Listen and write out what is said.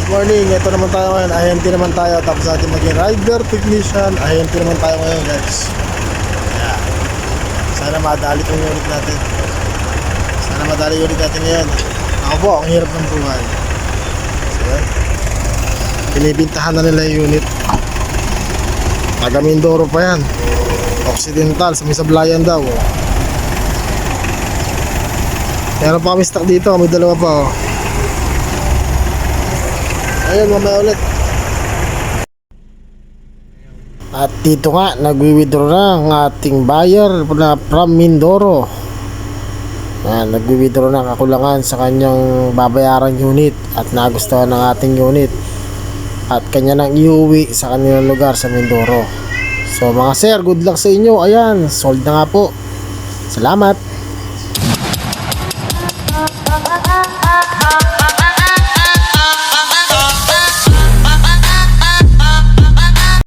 good morning. Ito naman tayo ngayon. Ahente naman tayo. Tapos natin maging rider technician. Ahente naman tayo ngayon, guys. Yeah. Sana madali itong unit natin. Sana madali unit natin ngayon. Ako po, ang hirap ng buhay. So, yan. Pinibintahan na nila yung unit. Taga Mindoro pa yan. Occidental, sa Misablayan daw. Meron pa kami stock dito. May dalawa pa, oh. Ayun, mamaya ulit. At dito nga, nagwi-withdraw na ang ating buyer na from Mindoro. Nagwi-withdraw na ang kakulangan sa kanyang babayarang unit at nagustuhan ng ating unit. At kanya nang iuwi sa kanilang lugar sa Mindoro. So mga sir, good luck sa inyo. Ayan, sold na nga po. Salamat.